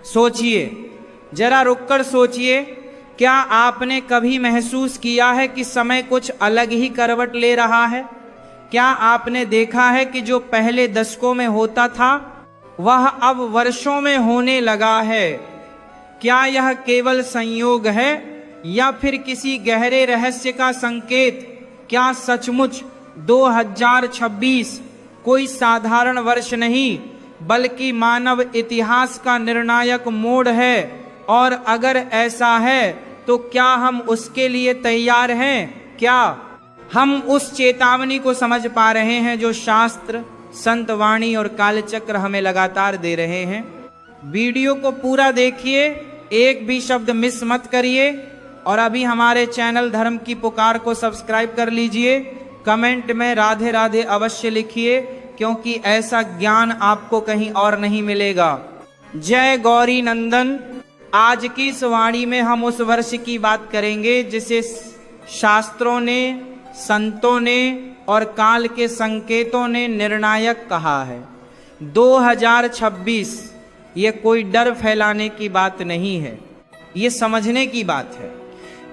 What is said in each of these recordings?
सोचिए, जरा रुककर सोचिए, क्या आपने कभी महसूस किया है कि समय कुछ अलग ही करवट ले रहा है? क्या आपने देखा है कि जो पहले दशकों में होता था वह अब वर्षों में होने लगा है? क्या यह केवल संयोग है या फिर किसी गहरे रहस्य का संकेत? क्या सचमुच 2026 कोई साधारण वर्ष नहीं बल्कि मानव इतिहास का निर्णायक मोड़ है? और अगर ऐसा है तो क्या हम उसके लिए तैयार हैं? क्या हम उस चेतावनी को समझ पा रहे हैं जो शास्त्र, संत वाणी और कालचक्र हमें लगातार दे रहे हैं? वीडियो को पूरा देखिए, एक भी शब्द मिस मत करिए और अभी हमारे चैनल धर्म की पुकार को सब्सक्राइब कर लीजिए। कमेंट में राधे राधे अवश्य लिखिए, क्योंकि ऐसा ज्ञान आपको कहीं और नहीं मिलेगा। जय गौरी नंदन। आज की इस वाणी में हम उस वर्ष की बात करेंगे जिसे शास्त्रों ने, संतों ने और काल के संकेतों ने निर्णायक कहा है। 2026 ये कोई डर फैलाने की बात नहीं है, ये समझने की बात है।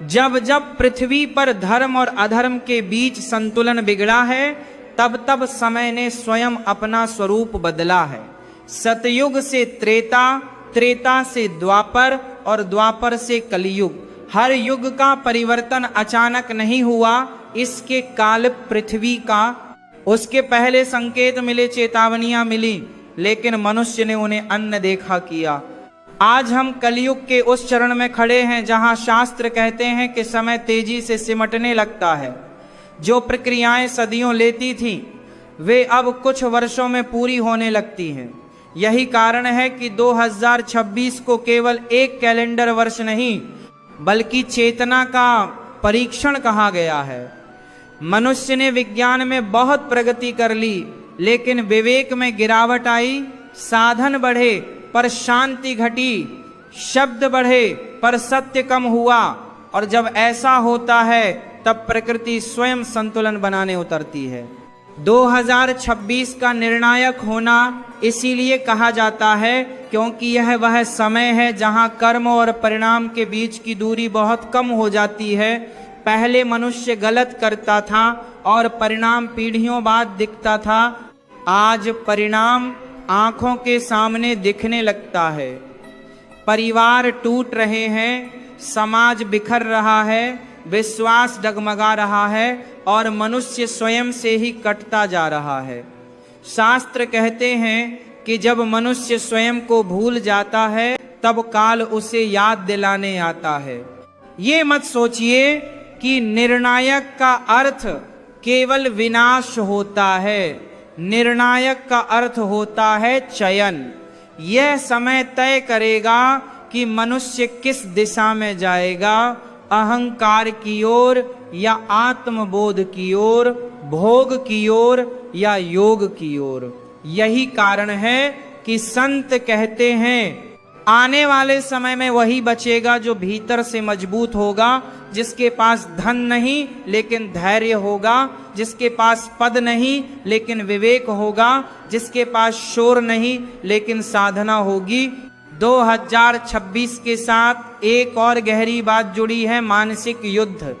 जब जब पृथ्वी पर धर्म और अधर्म के बीच संतुलन बिगड़ा है, तब तब समय ने स्वयं अपना स्वरूप बदला है। सतयुग से त्रेता, त्रेता से द्वापर और द्वापर से कलियुग। हर युग का परिवर्तन अचानक नहीं हुआ, इसके काल पृथ्वी का। उसके पहले संकेत मिले, चेतावनियां मिली, लेकिन मनुष्य ने उन्हें अनदेखा किया। आज हम कलयुग के उस चरण में खड़े हैं जहां शास्त्र कहते हैं कि समय तेजी से सिमटने लगता है। जो प्रक्रियाएं सदियों लेती थीं वे अब कुछ वर्षों में पूरी होने लगती हैं। यही कारण है कि 2026 को केवल एक कैलेंडर वर्ष नहीं बल्कि चेतना का परीक्षण कहा गया है। मनुष्य ने विज्ञान में बहुत प्रगति कर ली, लेकिन विवेक में गिरावट आई। साधन बढ़े पर शांति घटी, शब्द बढ़े पर सत्य कम हुआ। और जब ऐसा होता है तब प्रकृति स्वयं संतुलन बनाने उतरती है। 2026 का निर्णायक होना इसीलिए कहा जाता है क्योंकि यह वह समय है जहां कर्म और परिणाम के बीच की दूरी बहुत कम हो जाती है। पहले मनुष्य गलत करता था और परिणाम पीढ़ियों बाद दिखता था। आज परिणाम आंखों के सामने दिखने लगता है। परिवार टूट रहे हैं, समाज बिखर रहा है, विश्वास डगमगा रहा है और मनुष्य स्वयं से ही कटता जा रहा है। शास्त्र कहते हैं कि जब मनुष्य स्वयं को भूल जाता है तब काल उसे याद दिलाने आता है। ये मत सोचिए कि निर्णायक का अर्थ केवल विनाश होता है। निर्णायक का अर्थ होता है चयन। यह समय तय करेगा कि मनुष्य किस दिशा में जाएगा, अहंकार की ओर या आत्मबोध की ओर, भोग की ओर या योग की ओर। यही कारण है कि संत कहते हैं आने वाले समय में वही बचेगा जो भीतर से मजबूत होगा, जिसके पास धन नहीं लेकिन धैर्य होगा, जिसके पास पद नहीं लेकिन विवेक होगा, जिसके पास शोर नहीं लेकिन साधना होगी। 2026 के साथ एक और गहरी बात जुड़ी है, मानसिक युद्ध।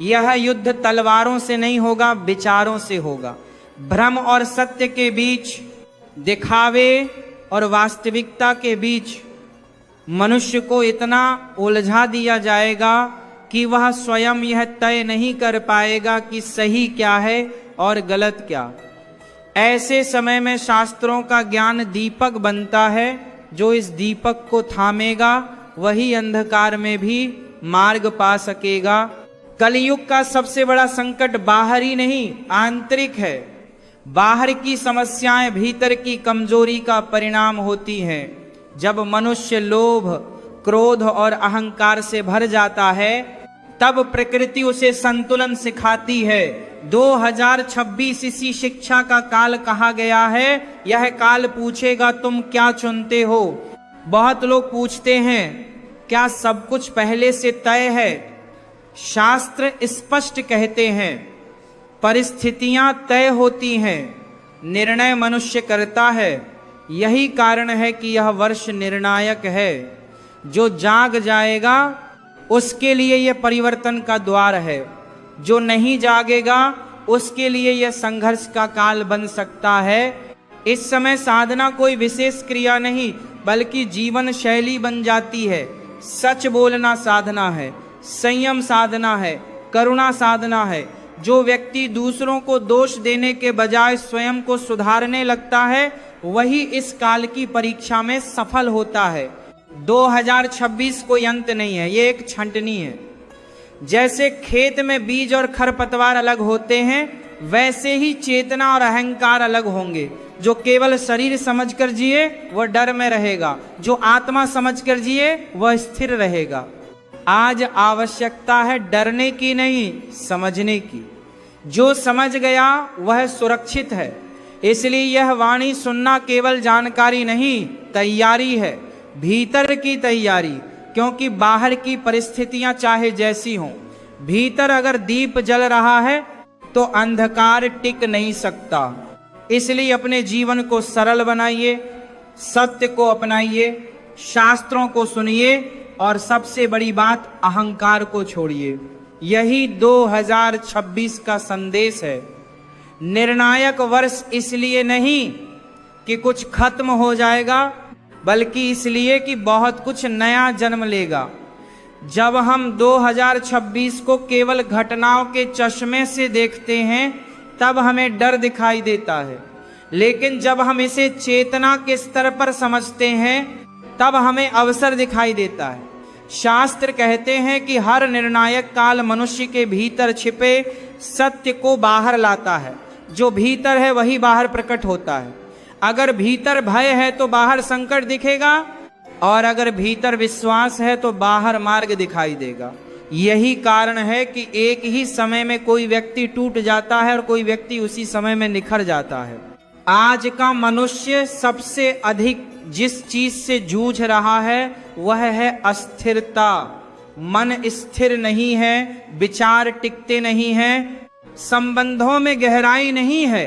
यह युद्ध तलवारों से नहीं होगा, विचारों से होगा। भ्रम और सत्य के बीच, दिखावे और वास्तविकता के बीच मनुष्य को इतना उलझा दिया जाएगा कि वह स्वयं यह तय नहीं कर पाएगा कि सही क्या है और गलत क्या। ऐसे समय में शास्त्रों का ज्ञान दीपक बनता है। जो इस दीपक को थामेगा वही अंधकार में भी मार्ग पा सकेगा। कलयुग का सबसे बड़ा संकट बाहरी नहीं, आंतरिक है। बाहर की समस्याएं भीतर की कमजोरी का परिणाम होती हैं। जब मनुष्य लोभ, क्रोध और अहंकार से भर जाता है तब प्रकृति उसे संतुलन सिखाती है। 2026 इसी शिक्षा का काल कहा गया है। यह काल पूछेगा तुम क्या चुनते हो। बहुत लोग पूछते हैं क्या सब कुछ पहले से तय है। शास्त्र स्पष्ट कहते हैं परिस्थितियां तय होती हैं, निर्णय मनुष्य करता है। यही कारण है कि यह वर्ष निर्णायक है। जो जाग जाएगा उसके लिए यह परिवर्तन का द्वार है, जो नहीं जागेगा उसके लिए यह संघर्ष का काल बन सकता है। इस समय साधना कोई विशेष क्रिया नहीं बल्कि जीवन शैली बन जाती है। सच बोलना साधना है, संयम साधना है, करुणा साधना है। जो व्यक्ति दूसरों को दोष देने के बजाय स्वयं को सुधारने लगता है वही इस काल की परीक्षा में सफल होता है। 2026 कोई अंत नहीं है, ये एक छंटनी है। जैसे खेत में बीज और खरपतवार अलग होते हैं वैसे ही चेतना और अहंकार अलग होंगे। जो केवल शरीर समझकर जिए वह डर में रहेगा, जो आत्मा समझकर जिए वह स्थिर रहेगा। आज आवश्यकता है डरने की नहीं, समझने की। जो समझ गया वह सुरक्षित है। इसलिए यह वाणी सुनना केवल जानकारी नहीं, तैयारी है, भीतर की तैयारी। क्योंकि बाहर की परिस्थितियां चाहे जैसी हों, भीतर अगर दीप जल रहा है तो अंधकार टिक नहीं सकता। इसलिए अपने जीवन को सरल बनाइए, सत्य को अपनाइए, शास्त्रों को सुनिए और सबसे बड़ी बात अहंकार को छोड़िए। यही 2026 का संदेश है। निर्णायक वर्ष इसलिए नहीं कि कुछ खत्म हो जाएगा बल्कि इसलिए कि बहुत कुछ नया जन्म लेगा। जब हम 2026 को केवल घटनाओं के चश्मे से देखते हैं तब हमें डर दिखाई देता है, लेकिन जब हम इसे चेतना के स्तर पर समझते हैं तब हमें अवसर दिखाई देता है। शास्त्र कहते हैं कि हर निर्णायक काल मनुष्य के भीतर छिपे सत्य को बाहर लाता है। जो भीतर है वही बाहर प्रकट होता है। अगर भीतर भय है तो बाहर संकट दिखेगा और अगर भीतर विश्वास है तो बाहर मार्ग दिखाई देगा। यही कारण है कि एक ही समय में कोई व्यक्ति टूट जाता है और कोई व्यक्ति उसी समय में निखर जाता है। आज का मनुष्य सबसे अधिक जिस चीज से जूझ रहा है वह है अस्थिरता। मन स्थिर नहीं है, विचार टिकते नहीं हैं, संबंधों में गहराई नहीं है।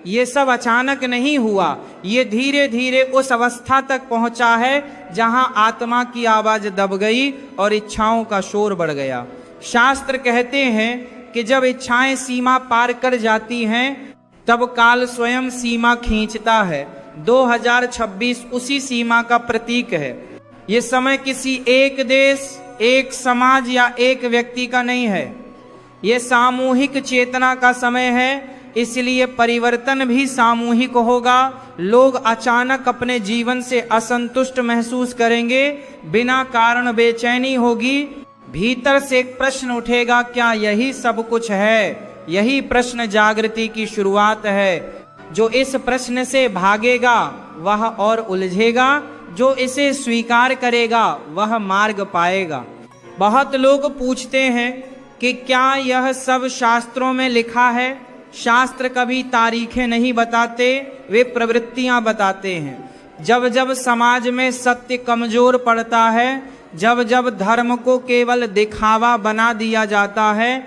ये सब अचानक नहीं हुआ, ये धीरे धीरे उस अवस्था तक पहुंचा है जहां आत्मा की आवाज दब गई और इच्छाओं का शोर बढ़ गया। शास्त्र कहते हैं कि जब इच्छाएं सीमा पार कर जाती हैं तब काल स्वयं सीमा खींचता है। 2026 उसी सीमा का प्रतीक है। ये समय किसी एक देश, एक समाज या एक व्यक्ति का नहीं है, ये सामूहिक चेतना का समय है। इसलिए परिवर्तन भी सामूहिक होगा। लोग अचानक अपने जीवन से असंतुष्ट महसूस करेंगे, बिना कारण बेचैनी होगी, भीतर से एक प्रश्न उठेगा, क्या यही सब कुछ है? यही प्रश्न जागृति की शुरुआत है। जो इस प्रश्न से भागेगा वह और उलझेगा, जो इसे स्वीकार करेगा वह मार्ग पाएगा। बहुत लोग पूछते हैं कि क्या यह सब शास्त्रों में लिखा है? शास्त्र कभी तारीखें नहीं बताते, वे प्रवृत्तियां बताते हैं। जब जब समाज में सत्य कमजोर पड़ता है, जब जब धर्म को केवल दिखावा बना दिया जाता है,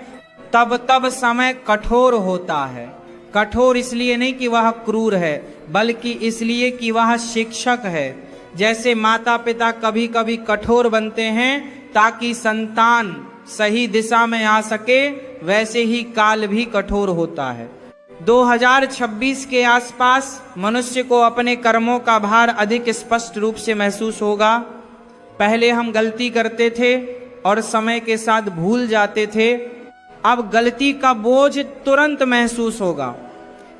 तब तब समय कठोर होता है। कठोर इसलिए नहीं कि वह क्रूर है, बल्कि इसलिए कि वह शिक्षक है। जैसे माता पिता कभी कभी कठोर बनते हैं ताकि संतान सही दिशा में आ सके, वैसे ही काल भी कठोर होता है। 2026 के आसपास मनुष्य को अपने कर्मों का भार अधिक स्पष्ट रूप से महसूस होगा। पहले हम गलती करते थे और समय के साथ भूल जाते थे, अब गलती का बोझ तुरंत महसूस होगा।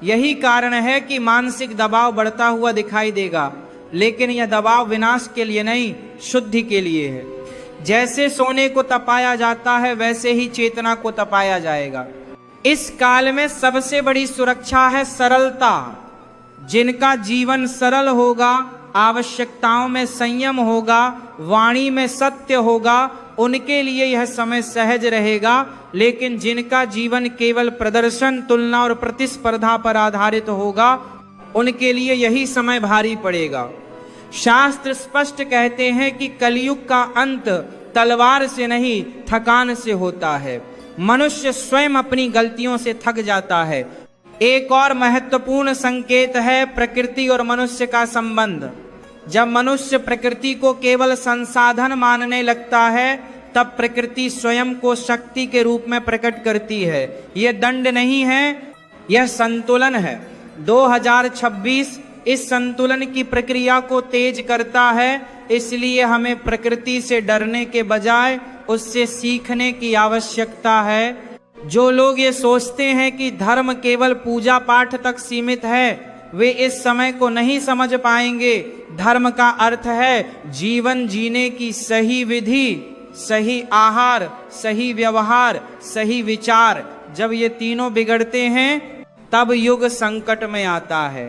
यही कारण है कि मानसिक दबाव बढ़ता हुआ दिखाई देगा, लेकिन यह दबाव विनाश के लिए नहीं, शुद्धि के लिए है। जैसे सोने को तपाया जाता है वैसे ही चेतना को तपाया जाएगा। इस काल में सबसे बड़ी सुरक्षा है सरलता। जिनका जीवन सरल होगा, आवश्यकताओं में संयम होगा, वाणी में सत्य होगा, उनके लिए यह समय सहज रहेगा। लेकिन जिनका जीवन केवल प्रदर्शन, तुलना और प्रतिस्पर्धा पर आधारित होगा, उनके लिए यही समय भारी पड़ेगा। शास्त्र स्पष्ट कहते हैं कि कलयुग का अंत तलवार से नहीं, थकान से होता है। मनुष्य स्वयं अपनी गलतियों से थक जाता है। एक और महत्वपूर्ण संकेत है प्रकृति और मनुष्य का संबंध। जब मनुष्य प्रकृति को केवल संसाधन मानने लगता है, तब प्रकृति स्वयं को शक्ति के रूप में प्रकट करती है। यह दंड नहीं है, यह संतुलन है। 2026 इस संतुलन की प्रक्रिया को तेज करता है, इसलिए हमें प्रकृति से डरने के बजाय उससे सीखने की आवश्यकता है। जो लोग ये सोचते हैं कि धर्म केवल पूजा पाठ तक सीमित है, वे इस समय को नहीं समझ पाएंगे। धर्म का अर्थ है जीवन जीने की सही विधि, सही आहार, सही व्यवहार, सही विचार। जब ये तीनों बिगड़ते हैं तब युग संकट में आता है,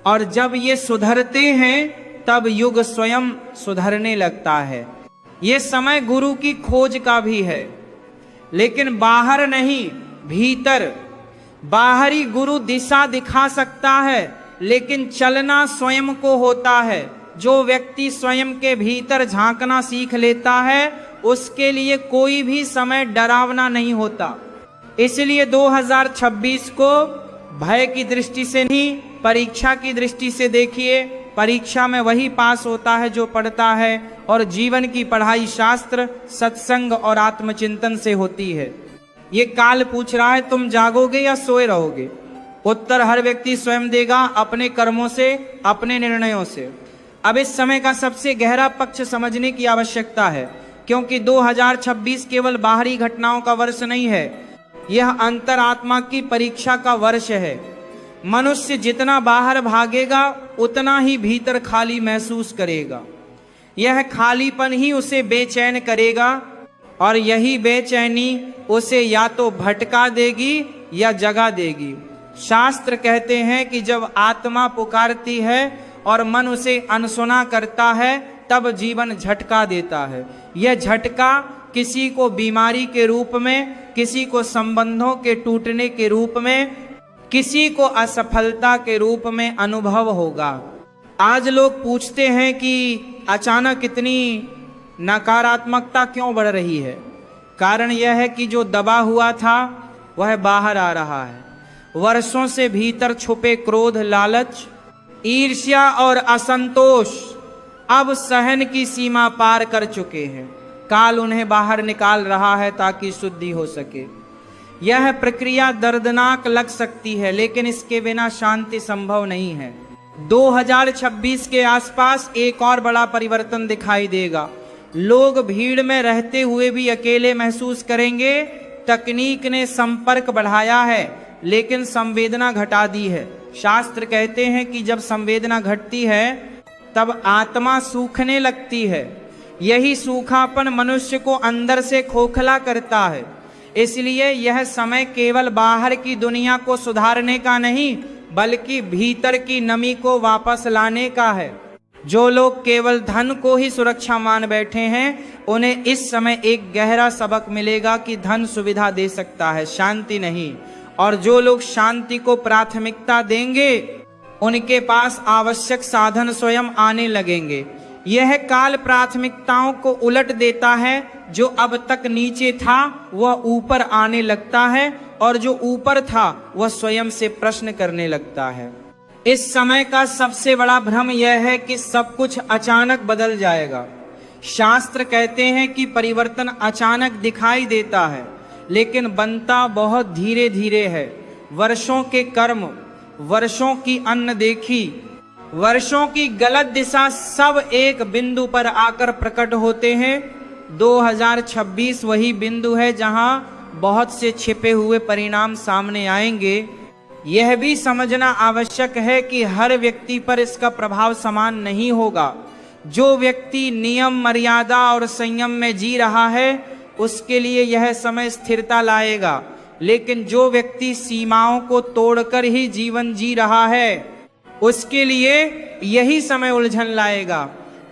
और जब ये सुधरते हैं तब युग स्वयं सुधरने लगता है। ये समय गुरु की खोज का भी है, लेकिन बाहर नहीं, भीतर। बाहरी गुरु दिशा दिखा सकता है, लेकिन चलना स्वयं को होता है। जो व्यक्ति स्वयं के भीतर झांकना सीख लेता है, उसके लिए कोई भी समय डरावना नहीं होता। इसलिए 2026 को भय की दृष्टि से नहीं, परीक्षा की दृष्टि से देखिए। परीक्षा में वही पास होता है जो पढ़ता है, और जीवन की पढ़ाई शास्त्र, सत्संग और आत्मचिंतन से होती है। ये काल पूछ रहा है तुम जागोगे या सोए रहोगे? उत्तर हर व्यक्ति स्वयं देगा, अपने कर्मों से, अपने निर्णयों से। अब इस समय का सबसे गहरा पक्ष समझने की आवश्यकता है, क्योंकि 2026 केवल बाहरी घटनाओं का वर्ष नहीं है, यह अंतरात्मा की परीक्षा का वर्ष है। मनुष्य जितना बाहर भागेगा उतना ही भीतर खाली महसूस करेगा। यह खालीपन ही उसे बेचैन करेगा, और यही बेचैनी उसे या तो भटका देगी या जगा देगी। शास्त्र कहते हैं कि जब आत्मा पुकारती है और मन उसे अनसुना करता है, तब जीवन झटका देता है। यह झटका किसी को बीमारी के रूप में, किसी को संबंधों के टूटने के रूप में, किसी को असफलता के रूप में अनुभव होगा। आज लोग पूछते हैं कि अचानक इतनी नकारात्मकता क्यों बढ़ रही है? कारण यह है कि जो दबा हुआ था वह बाहर आ रहा है। वर्षों से भीतर छुपे क्रोध, लालच, ईर्ष्या और असंतोष अब सहन की सीमा पार कर चुके हैं। काल उन्हें बाहर निकाल रहा है ताकि शुद्धि हो सके। यह प्रक्रिया दर्दनाक लग सकती है, लेकिन इसके बिना शांति संभव नहीं है। 2026 के आसपास एक और बड़ा परिवर्तन दिखाई देगा। लोग भीड़ में रहते हुए भी अकेले महसूस करेंगे। तकनीक ने संपर्क बढ़ाया है, लेकिन संवेदना घटा दी है। शास्त्र कहते हैं कि जब संवेदना घटती है तब आत्मा सूखने लगती है। यही सूखापन मनुष्य को अंदर से खोखला करता है। इसलिए यह समय केवल बाहर की दुनिया को सुधारने का नहीं, बल्कि भीतर की नमी को वापस लाने का है। जो लोग केवल धन को ही सुरक्षा मान बैठे हैं, उन्हें इस समय एक गहरा सबक मिलेगा कि धन सुविधा दे सकता है, शांति नहीं। और जो लोग शांति को प्राथमिकता देंगे, उनके पास आवश्यक साधन स्वयं आने लगेंगे। यह काल प्राथमिकताओं को उलट देता है। जो अब तक नीचे था वह ऊपर आने लगता है, और जो ऊपर था वह स्वयं से प्रश्न करने लगता है। इस समय का सबसे बड़ा भ्रम यह है कि सब कुछ अचानक बदल जाएगा। शास्त्र कहते हैं कि परिवर्तन अचानक दिखाई देता है, लेकिन बनता बहुत धीरे धीरे है। वर्षों के कर्म, वर्षों की अनदेखी, वर्षों की गलत दिशा सब एक बिंदु पर आकर प्रकट होते हैं। 2026 वही बिंदु है जहां बहुत से छिपे हुए परिणाम सामने आएंगे। यह भी समझना आवश्यक है कि हर व्यक्ति पर इसका प्रभाव समान नहीं होगा। जो व्यक्ति नियम, मर्यादा और संयम में जी रहा है, उसके लिए यह समय स्थिरता लाएगा। लेकिन जो व्यक्ति सीमाओं को तोड़कर ही जीवन जी रहा है, उसके लिए यही समय उलझन लाएगा।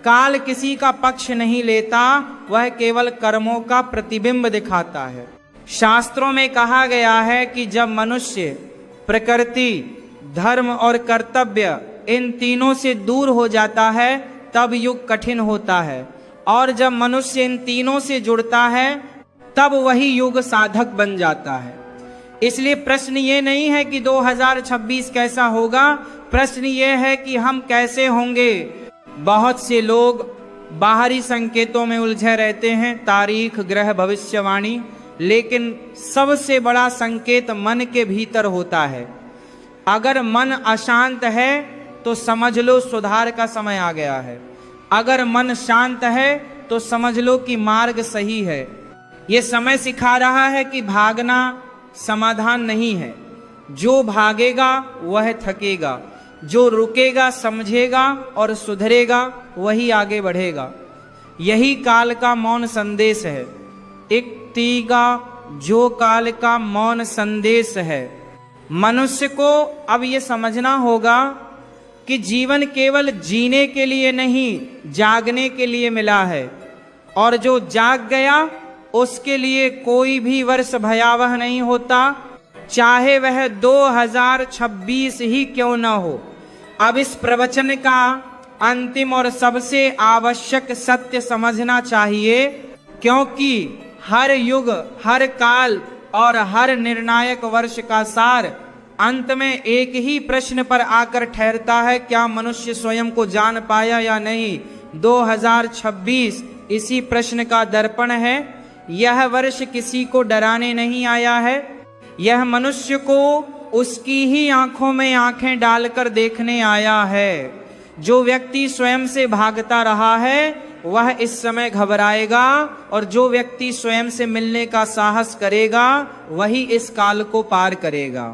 काल किसी का पक्ष नहीं लेता, वह केवल कर्मों का प्रतिबिंब दिखाता है। शास्त्रों में कहा गया है कि जब मनुष्य प्रकृति, धर्म और कर्तव्य इन तीनों से दूर हो जाता है, तब युग कठिन होता है, और जब मनुष्य इन तीनों से जुड़ता है, तब वही युग साधक बन जाता है। इसलिए प्रश्न ये नहीं है कि 2026 कैसा होगा, प्रश्न ये है कि हम कैसे होंगे। बहुत से लोग बाहरी संकेतों में उलझे रहते हैं, तारीख, ग्रह, भविष्यवाणी, लेकिन सबसे बड़ा संकेत मन के भीतर होता है। अगर मन अशांत है तो समझ लो सुधार का समय आ गया है, अगर मन शांत है तो समझ लो कि मार्ग सही है। ये समय सिखा रहा है कि भागना समाधान नहीं है। जो भागेगा वह थकेगा, जो रुकेगा, समझेगा और सुधरेगा वही आगे बढ़ेगा। यही काल का मौन संदेश है, इक्तिगा जो काल का मौन संदेश है। मनुष्य को अब ये समझना होगा कि जीवन केवल जीने के लिए नहीं, जागने के लिए मिला है, और जो जाग गया उसके लिए कोई भी वर्ष भयावह नहीं होता, चाहे वह 2026 ही क्यों न हो। अब इस प्रवचन का अंतिम और सबसे आवश्यक सत्य समझना चाहिए, क्योंकि हर युग, हर काल और हर निर्णायक वर्ष का सार अंत में एक ही प्रश्न पर आकर ठहरता है, क्या मनुष्य स्वयं को जान पाया या नहीं। 2026 इसी प्रश्न का दर्पण है। यह वर्ष किसी को डराने नहीं आया है, यह मनुष्य को उसकी ही आंखों में आंखें डालकर देखने आया है। जो व्यक्ति स्वयं से भागता रहा है वह इस समय घबराएगा, और जो व्यक्ति स्वयं से मिलने का साहस करेगा वही इस काल को पार करेगा।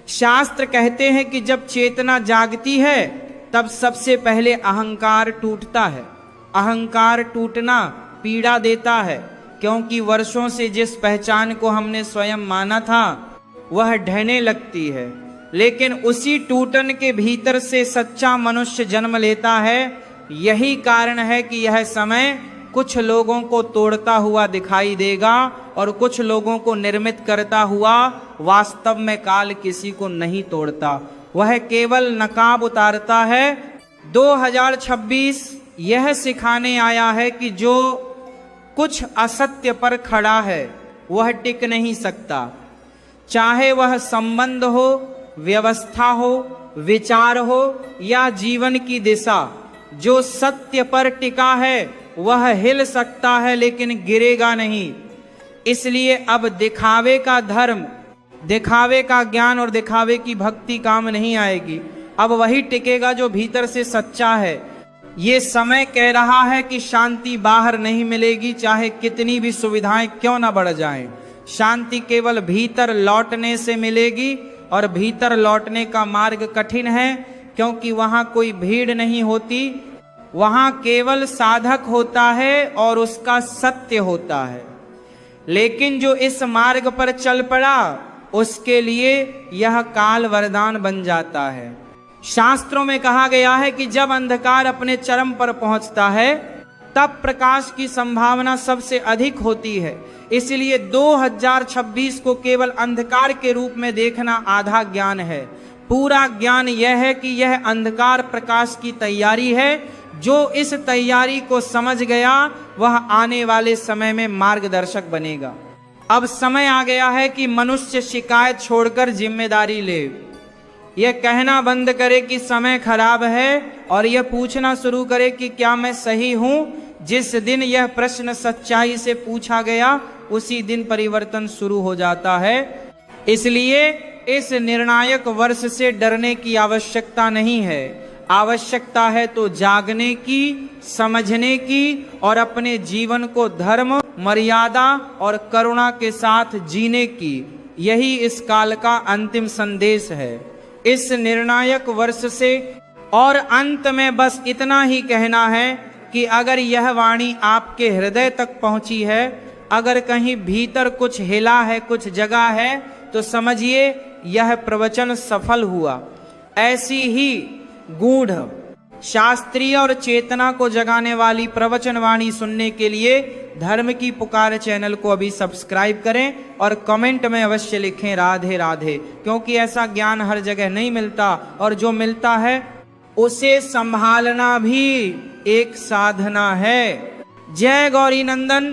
शास्त्र कहते हैं कि जब चेतना जागती है तब सबसे पहले अहंकार टूटता है। अहंकार टूटना पीड़ा देता है, क्योंकि वर्षों से जिस पहचान को हमने स्वयं माना था वह ढहने लगती है। लेकिन उसी टूटन के भीतर से सच्चा मनुष्य जन्म लेता है। यही कारण है कि यह समय कुछ लोगों को तोड़ता हुआ दिखाई देगा और कुछ लोगों को निर्मित करता हुआ। वास्तव में काल किसी को नहीं तोड़ता, वह केवल नकाब उतारता है। 2026 यह सिखाने आया है कि जो कुछ असत्य पर खड़ा है वह टिक नहीं सकता, चाहे वह संबंध हो, व्यवस्था हो, विचार हो या जीवन की दिशा। जो सत्य पर टिका है वह हिल सकता है लेकिन गिरेगा नहीं। इसलिए अब दिखावे का धर्म, दिखावे का ज्ञान और दिखावे की भक्ति काम नहीं आएगी। अब वही टिकेगा जो भीतर से सच्चा है। ये समय कह रहा है कि शांति बाहर नहीं मिलेगी, चाहे कितनी भी सुविधाएं क्यों ना बढ़ जाएं। शांति केवल भीतर लौटने से मिलेगी, और भीतर लौटने का मार्ग कठिन है, क्योंकि वहां कोई भीड़ नहीं होती, वहां केवल साधक होता है और उसका सत्य होता है। लेकिन जो इस मार्ग पर चल पड़ा उसके लिए यह काल वरदान बन जाता है। शास्त्रों में कहा गया है कि जब अंधकार अपने चरम पर पहुंचता है तब प्रकाश की संभावना सबसे अधिक होती है। इसलिए 2026 को केवल अंधकार के रूप में देखना आधा ज्ञान है। पूरा ज्ञान यह है कि यह अंधकार प्रकाश की तैयारी है। जो इस तैयारी को समझ गया वह आने वाले समय में मार्गदर्शक बनेगा। अब समय आ गया है कि मनुष्य शिकायत छोड़कर जिम्मेदारी ले। यह कहना बंद करे कि समय खराब है और यह पूछना शुरू करे कि क्या मैं सही हूं। जिस दिन यह प्रश्न सच्चाई से पूछा गया उसी दिन परिवर्तन शुरू हो जाता है। इसलिए इस निर्णायक वर्ष से डरने की आवश्यकता नहीं है। आवश्यकता है तो जागने की, समझने की और अपने जीवन को धर्म, मर्यादा और करुणा के साथ जीने की। यही इस काल का अंतिम संदेश है। इस निर्णायक वर्ष से और अंत में बस इतना ही कहना है कि अगर यह वाणी आपके हृदय तक पहुंची है, अगर कहीं भीतर कुछ हिला है, कुछ जगह है, तो समझिए यह प्रवचन सफल हुआ। ऐसी ही गूढ़, शास्त्रीय और चेतना को जगाने वाली प्रवचन वाणी सुनने के लिए धर्म की पुकार चैनल को अभी सब्सक्राइब करें और कमेंट में अवश्य लिखें राधे राधे, क्योंकि ऐसा ज्ञान हर जगह नहीं मिलता और जो मिलता है उसे संभालना भी एक साधना है। जय गौरी नंदन।